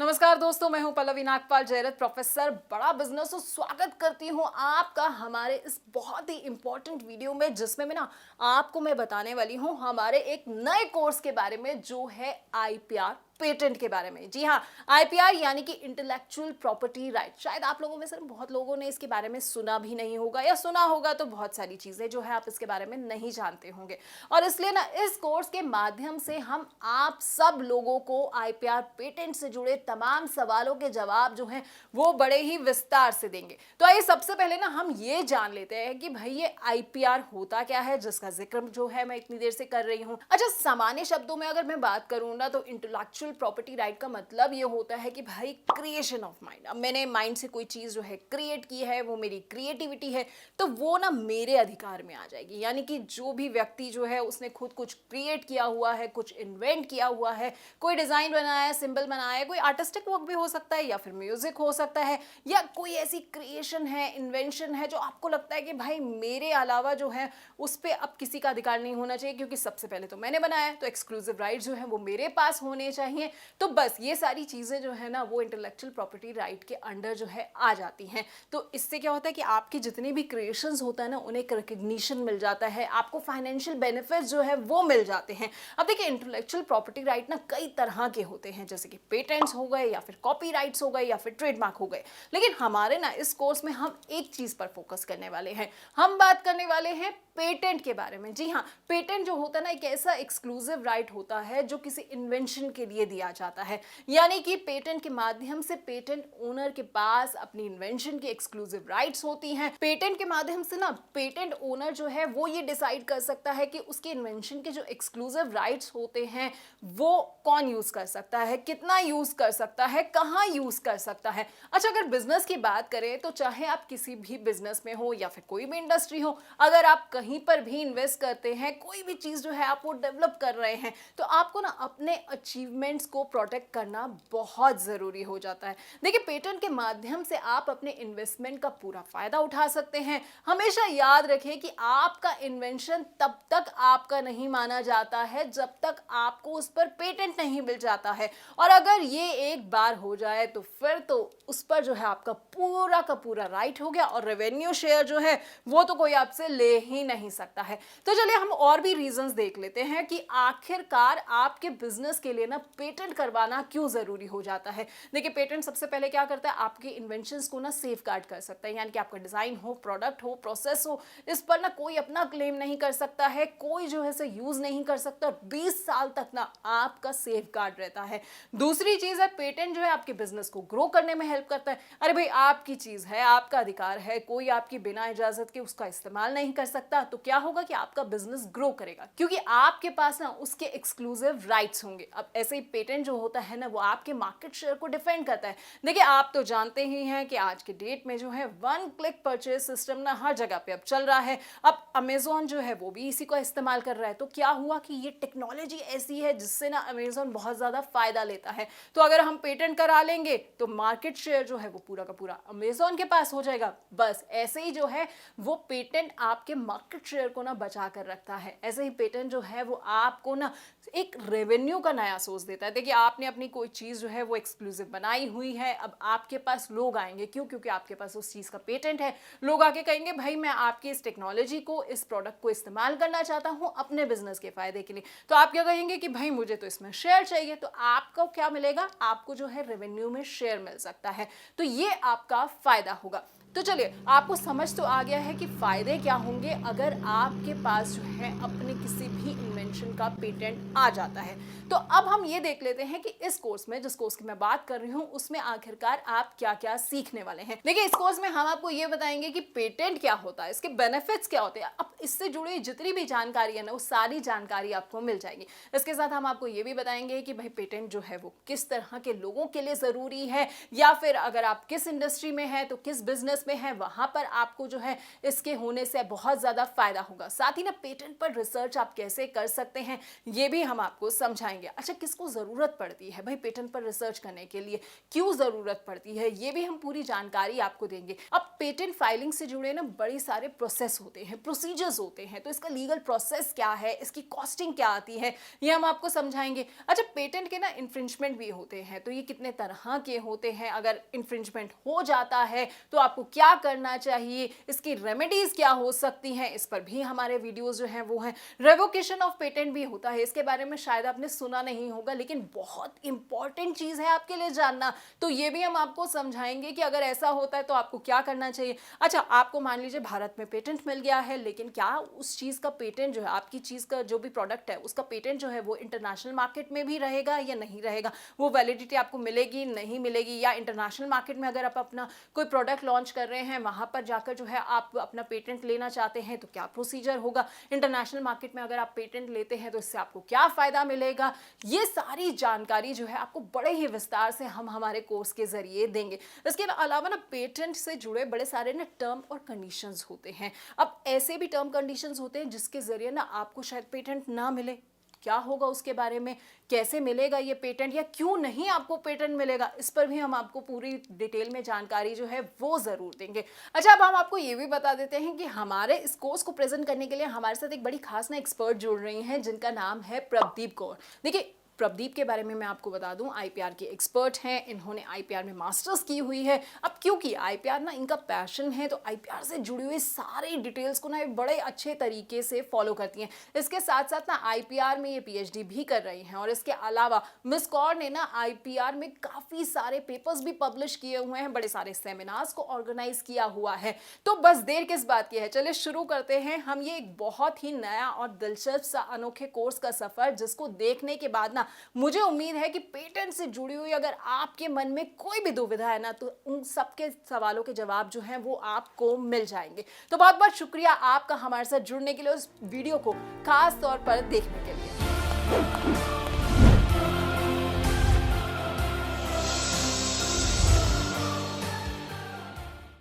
नमस्कार दोस्तों, मैं हूं पल्लवी नागपाल जयरथ, प्रोफेसर बड़ा बिजनेस। और स्वागत करती हूं आपका हमारे इस बहुत ही इंपॉर्टेंट वीडियो में, जिसमें मैं आपको बताने वाली हूं हमारे एक नए कोर्स के बारे में, जो है आईपीआर पेटेंट के बारे में। जी हाँ, आईपीआर यानी कि इंटेलेक्चुअल प्रॉपर्टी राइट। शायद आप लोगों में से बहुत लोगों ने इसके बारे में सुना भी नहीं होगा, या सुना होगा तो बहुत सारी चीजें जो है आप इसके बारे में नहीं जानते होंगे। और इसलिए इस कोर्स के माध्यम से हम आप सब लोगों को आईपीआर पेटेंट से जुड़े तमाम सवालों के जवाब जो हैं वो बड़े ही विस्तार से देंगे। तो आइए सबसे पहले हम ये जान लेते हैं कि भाई ये आईपीआर होता क्या है, जिसका जिक्र जो है मैं इतनी देर से कर रही हूँ। अच्छा, सामान्य शब्दों में अगर मैं बात करूँ ना, तो इंटेलेक्चुअल प्रॉपर्टी राइट का मतलब ये होता है कि भाई क्रिएशन ऑफ माइंड। अब मैंने माइंड से कोई चीज जो है क्रिएट की है, वो मेरी क्रिएटिविटी है, तो वो मेरे अधिकार में आ जाएगी। यानी कि जो भी व्यक्ति जो है उसने खुद कुछ क्रिएट किया हुआ है, कुछ इन्वेंट किया हुआ है, कोई डिजाइन बनाया है, सिंबल बनाया है, कोई आर्टिस्टिक वर्क भी हो सकता है, या फिर म्यूजिक हो सकता है, या कोई ऐसी क्रिएशन है, इन्वेंशन है जो आपको लगता है कि भाई मेरे अलावा जो है उस पर अब किसी का अधिकार नहीं होना चाहिए, क्योंकि सबसे पहले तो मैंने बनाया है, तो एक्सक्लूसिव राइट जो है वो मेरे पास होने चाहिए। तो बस ये सारी चीजें जो है वो इंटेलेक्चुअल प्रॉपर्टी राइट के अंडर जो है आ जाती हैं। तो इससे क्या होता है कि आपकी जितनी भी क्रिएशंस होता है उन्हें एक रिकग्निशन मिल जाता है, आपको फाइनेंशियल बेनिफिट्स जो है वो मिल जाते हैं। अब देखिए, इंटेलेक्चुअल प्रॉपर्टी राइट कई तरह के होते हैं, जैसे कि पेटेंट्स हो गए, या फिर कॉपीराइट्स हो गए, या फिर ट्रेडमार्क हो गए। लेकिन हमारे इस कोर्स में हम एक चीज पर फोकस करने वाले हैं। हम बात करने वाले हैं पेटेंट के बारे में। जी हाँ, पेटेंट जो होता है एक ऐसा एक्सक्लूसिव राइट होता है जो किसी इन्वेंशन के लिए दिया जाता है। यानी कि पेटेंट के माध्यम से पेटेंट ओनर के पास अपनी इन्वेंशन की एक्सक्लूसिव राइट्स होती हैं। पेटेंट के माध्यम से पेटेंट ओनर जो है वो ये डिसाइड कर सकता है कि उसके इन्वेंशन के जो एक्सक्लूसिव राइट्स होते हैं वो कौन यूज कर सकता है, कितना यूज कर सकता है, कहाँ यूज कर सकता है। अच्छा, अगर बिजनेस की बात करें तो चाहे आप किसी भी बिजनेस में हो या फिर कोई भी इंडस्ट्री हो, अगर आप कहीं पर भी इन्वेस्ट करते हैं, कोई भी चीज जो है आप वो डेवलप कर रहे हैं, तो आपको अपने अचीवमेंट्स को प्रोटेक्ट करना बहुत जरूरी हो जाता है। देखिए, पेटेंट के माध्यम से आप अपने इन्वेस्टमेंट का पूरा फायदा उठा सकते हैं। हमेशा याद रखिए कि आपका इन्वेंशन तब तक आपका नहीं माना जाता है जब तक आपको उस पर पेटेंट नहीं मिल जाता है। और अगर ये एक बार हो जाए तो फिर तो उस पर जो है आपका पूरा का पूरा राइट हो गया, और रेवेन्यू शेयर जो है वो तो कोई आपसे ले ही नहीं सकता है। तो चलिए हम और भी रीजंस देख लेते हैं कि आखिरकार आपके बिजनेस के लिए पेटेंट करवाना क्यों जरूरी हो जाता है। देखिए, पेटेंट सबसे पहले क्या करता है, आपके इन्वेंशंस को सेफ गार्ड कर सकता है। यानी कि आपका डिजाइन हो, प्रोडक्ट हो, प्रोसेस हो, इस पर कोई अपना क्लेम नहीं कर सकता है, कोई जो है से यूज नहीं कर सकता। 20 साल तक आपका सेफ गार्ड रहता है। दूसरी चीज है, पेटेंट जो है आपके बिजनेस को ग्रो करने में हेल्प करता है। अरे भाई, आपकी चीज है, आपका अधिकार है, कोई आपकी बिना इजाजत के उसका इस्तेमाल नहीं कर सकता। तो क्या होगा कि आपका बिजनेस ग्रो करेगा, क्योंकि आपके पास उसके एक्सक्लूसिव राइट्स होंगे। अब ऐसे ही पेटेंट जो होता है वो आपके मार्केट शेयर को डिफेंड करता है। देखिए, आप तो जानते ही हैं कि आज के डेट में जो है वन क्लिक परचेज सिस्टम हर जगह पे अब चल रहा है। अब अमेजोन जो है वो भी इसी का इस्तेमाल कर रहा है। तो क्या हुआ कि ये टेक्नोलॉजी ऐसी है जिससे अमेजोन बहुत ज्यादा फायदा लेता है। तो अगर हम पेटेंट करा लेंगे तो मार्केट शेयर जो है वो पूरा का पूरा अमेजोन के पास हो जाएगा। बस ऐसे ही जो है वो पेटेंट आपके मार्केट शेयर को बचा कर रखता है। ऐसे ही पेटेंट जो है वो आपको एक रेवेन्यू का नया सोर्स देता है। देखिए, आपने अपनी कोई चीज जो है वो एक्सक्लूसिव बनाई हुई है, अब आपके पास लोग आएंगे, क्यों? क्योंकि आपके पास उस चीज का पेटेंट है। लोग आके कहेंगे भाई मैं आपकी इस टेक्नोलॉजी को, इस प्रोडक्ट को इस्तेमाल करना चाहता हूं अपने बिजनेस के फायदे के लिए। तो आप क्या कहेंगे कि भाई मुझे तो इसमें शेयर चाहिए। तो आपको क्या मिलेगा? आपको जो है रेवेन्यू में शेयर मिल सकता है। तो ये आपका फायदा होगा। तो चलिए, आपको समझ तो आ गया है कि फायदे क्या होंगे अगर आपके पास जो है अपने किसी भी इन्वेंशन का पेटेंट आ जाता है। तो अब हम ये देख लेते हैं कि इस कोर्स में, जिस कोर्स की मैं बात कर रही हूँ, उसमें आखिरकार आप क्या क्या सीखने वाले हैं। देखिए, इस कोर्स में हम आपको ये बताएंगे कि पेटेंट क्या होता है, इसके बेनिफिट्स क्या होते हैं। अब इससे जुड़ी जितनी भी जानकारी है वो सारी जानकारी आपको मिल जाएगी। इसके साथ हम आपको ये भी बताएंगे कि भाई पेटेंट जो है वो किस तरह के लोगों के लिए जरूरी है, या फिर अगर आप किस इंडस्ट्री में है तो किस बिजनेस में है, वहां पर आपको जो है इसके होने से बहुत ज्यादा फायदा होगा। साथ ही ना पेटेंट पर रिसर्च आप कैसे कर सकते हैं ये भी हम आपको समझाएंगे। अच्छा, किसको जरूरत पड़ती है भाई पेटेंट पर रिसर्च करने के लिए, क्यों जरूरत पड़ती है, ये भी हम पूरी जानकारी आपको देंगे। अब पेटेंट फाइलिंग से जुड़े ना बड़ी सारे प्रोसेस होते हैं, प्रोसीजर्स होते हैं, तो इसका लीगल प्रोसेस क्या है, इसकी कॉस्टिंग क्या आती है, ये हम आपको समझाएंगे। अच्छा, पेटेंट के ना इन्फ्रिंजमेंट भी होते हैं, तो ये कितने तरह के होते हैं, अगर इन्फ्रिंजमेंट हो जाता है तो आपको क्या करना चाहिए, इसकी रेमेडीज क्या हो सकती हैं, इस पर भी हमारे वीडियोस जो हैं वो हैं। रेवोकेशन ऑफ पेटेंट भी होता है, इसके बारे में शायद आपने सुना नहीं होगा, लेकिन बहुत इंपॉर्टेंट चीज है आपके लिए जानना, तो ये भी हम आपको समझाएंगे कि अगर ऐसा होता है तो आपको क्या करना चाहिए। अच्छा, आपको मान लीजिए भारत में पेटेंट मिल गया है, लेकिन क्या उस चीज का पेटेंट जो है, आपकी चीज का जो भी प्रोडक्ट है उसका पेटेंट जो है वो इंटरनेशनल मार्केट में भी रहेगा या नहीं रहेगा, वो वैलिडिटी आपको मिलेगी नहीं मिलेगी, या इंटरनेशनल मार्केट में अगर आप अपना कोई प्रोडक्ट लॉन्च कर रहे हैं वहां पर जाकर जो है आप अपना पेटेंट लेना चाहते हैं तो क्या प्रोसीजर होगा, इंटरनेशनल मार्केट में अगर आप पेटेंट लेते हैं तो इससे आपको क्या फायदा मिलेगा, ये सारी जानकारी जो है आपको बड़े ही विस्तार से हम हमारे कोर्स के जरिए देंगे। इसके अलावा ना पेटेंट से जुड़े बड़े सारे ना टर्म और कंडीशंस होते हैं। अब ऐसे भी टर्म कंडीशंस होते हैं जिसके जरिए ना आपको शायद पेटेंट ना मिले, क्या होगा उसके बारे में, कैसे मिलेगा ये पेटेंट, या क्यों नहीं आपको पेटेंट मिलेगा, इस पर भी हम आपको पूरी डिटेल में जानकारी जो है वो जरूर देंगे। अच्छा, अब हम आपको ये भी बता देते हैं कि हमारे इस कोर्स को प्रेजेंट करने के लिए हमारे साथ एक बड़ी खास ना एक्सपर्ट जुड़ रही हैं जिनका नाम है प्रदीप कौर। देखिए, प्रदीप के बारे में मैं आपको बता दूं, आईपीआर के एक्सपर्ट हैं, इन्होंने आईपीआर में मास्टर्स की हुई है। अब क्योंकि आईपीआर ना इनका पैशन है, तो आईपीआर से जुड़ी हुई सारी डिटेल्स को ना बड़े अच्छे तरीके से फॉलो करती हैं। इसके साथ साथ ना आईपीआर में ये पीएचडी भी कर रही हैं, और इसके अलावा मिस कौर ने ना आईपीआर में काफी सारे पेपर्स भी पब्लिश किए हुए हैं, बड़े सारे सेमिनार्स को ऑर्गेनाइज किया हुआ है। तो बस देर किस बात की है, चलिए शुरू करते हैं हम ये एक बहुत ही नया और दिलचस्प सा अनोखे कोर्स का सफर, जिसको देखने के बाद ना मुझे उम्मीद है कि पेटेंट से जुड़ी हुई अगर आपके मन में कोई भी दुविधा है ना, तो उन सबके सवालों के जवाब जो हैं वो आपको मिल जाएंगे। तो बहुत बहुत शुक्रिया आपका हमारे साथ जुड़ने के लिए, उस वीडियो को खास तौर पर देखने के लिए।